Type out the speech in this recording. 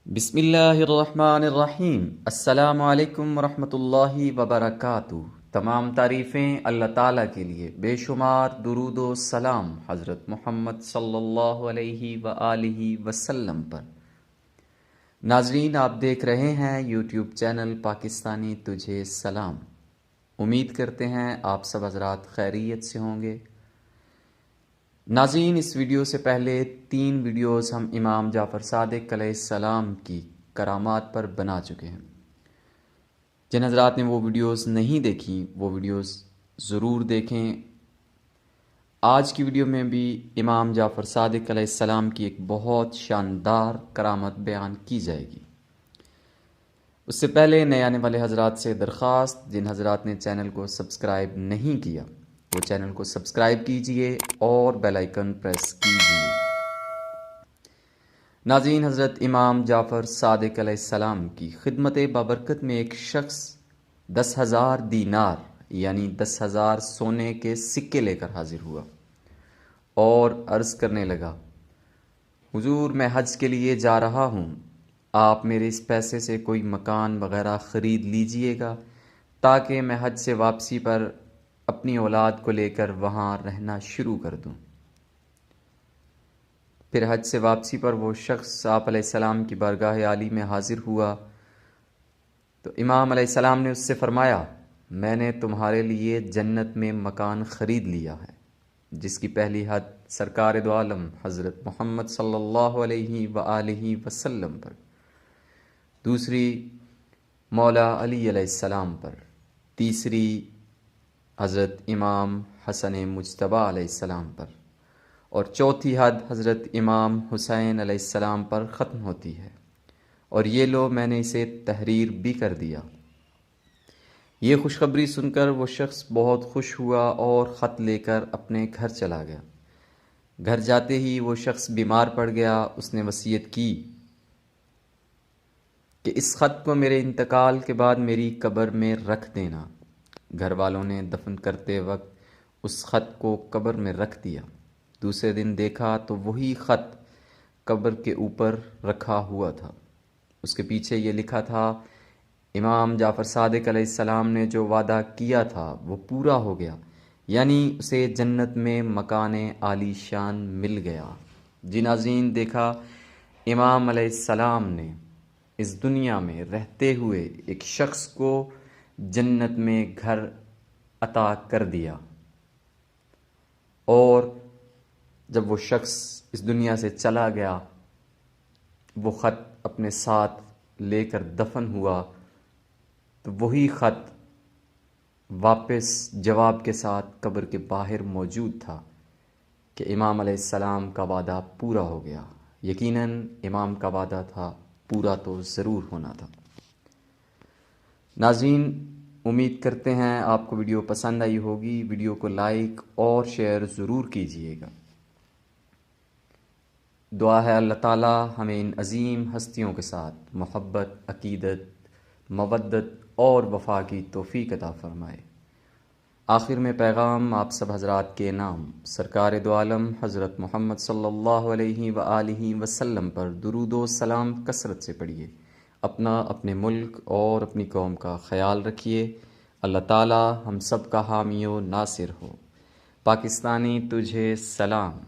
بسم اللہ الرحمن الرحیم۔ السلام علیکم ورحمۃ اللہ وبرکاتہ۔ تمام تعریفیں اللہ تعالیٰ کے لیے، بے شمار درود و سلام حضرت محمد صلی اللہ علیہ وآلہ وسلم پر۔ ناظرین، آپ دیکھ رہے ہیں یوٹیوب چینل پاکستانی تجھے سلام۔ امید کرتے ہیں آپ سب حضرات خیریت سے ہوں گے۔ ناظرین، اس ویڈیو سے پہلے 3 ویڈیوز ہم امام جعفر صادق علیہ السلام کی کرامات پر بنا چکے ہیں۔ جن حضرات نے وہ ویڈیوز نہیں دیکھی وہ ویڈیوز ضرور دیکھیں۔ آج کی ویڈیو میں بھی امام جعفر صادق علیہ السلام کی ایک بہت شاندار کرامت بیان کی جائے گی۔ اس سے پہلے نئے آنے والے حضرات سے درخواست، جن حضرات نے چینل کو سبسکرائب نہیں کیا وہ چینل کو سبسکرائب کیجئے اور بیل آئیکن پریس کیجئے۔ ناظرین، حضرت امام جعفر صادق علیہ السلام کی خدمت بابرکت میں ایک شخص 10,000 دینار یعنی 10,000 سونے کے سکے لے کر حاضر ہوا اور عرض کرنے لگا، حضور، میں حج کے لیے جا رہا ہوں، آپ میرے اس پیسے سے کوئی مکان وغیرہ خرید لیجئے گا تاکہ میں حج سے واپسی پر اپنی اولاد کو لے کر وہاں رہنا شروع کر دوں۔ پھر حج سے واپسی پر وہ شخص آپ علیہ السلام کی بارگاہ عالی میں حاضر ہوا تو امام علیہ السلام نے اس سے فرمایا، میں نے تمہارے لیے جنت میں مکان خرید لیا ہے، جس کی پہلی حد سرکار دو عالم حضرت محمد صلی اللہ علیہ وآلہ وسلم پر، دوسری مولا علی علیہ السلام پر، تیسری حضرت امام حسن مجتبی علیہ السلام پر، اور چوتھی حد حضرت امام حسین علیہ السلام پر ختم ہوتی ہے، اور یہ لو میں نے اسے تحریر بھی کر دیا۔ یہ خوشخبری سن کر وہ شخص بہت خوش ہوا اور خط لے کر اپنے گھر چلا گیا۔ گھر جاتے ہی وہ شخص بیمار پڑ گیا۔ اس نے وصیت کی کہ اس خط کو میرے انتقال کے بعد میری قبر میں رکھ دینا۔ گھر والوں نے دفن کرتے وقت اس خط کو قبر میں رکھ دیا۔ دوسرے دن دیکھا تو وہی خط قبر کے اوپر رکھا ہوا تھا۔ اس کے پیچھے یہ لکھا تھا، امام جعفر صادق علیہ السلام نے جو وعدہ کیا تھا وہ پورا ہو گیا، یعنی اسے جنت میں مکان عالی شان مل گیا۔ جی ناظرین، دیکھا امام علیہ السلام نے اس دنیا میں رہتے ہوئے ایک شخص کو جنت میں گھر عطا کر دیا، اور جب وہ شخص اس دنیا سے چلا گیا وہ خط اپنے ساتھ لے کر دفن ہوا تو وہی خط واپس جواب کے ساتھ قبر کے باہر موجود تھا کہ امام علیہ السلام کا وعدہ پورا ہو گیا۔ یقیناً امام کا وعدہ تھا، پورا تو ضرور ہونا تھا۔ ناظرین، امید کرتے ہیں آپ کو ویڈیو پسند آئی ہوگی۔ ویڈیو کو لائک اور شیئر ضرور کیجئے گا۔ دعا ہے اللہ تعالیٰ ہمیں ان عظیم ہستیوں کے ساتھ محبت، عقیدت، مودت اور وفا کی توفیق عطا فرمائے۔ آخر میں پیغام آپ سب حضرات کے نام سرکار دو عالم حضرت محمد صلی اللہ علیہ وآلہ وسلم پر درود و سلام کثرت سے پڑھیے۔ اپنا، اپنے ملک اور اپنی قوم کا خیال رکھیے۔ اللہ تعالی ہم سب کا حامی و ناصر ہو۔ پاکستانی تجھے سلام۔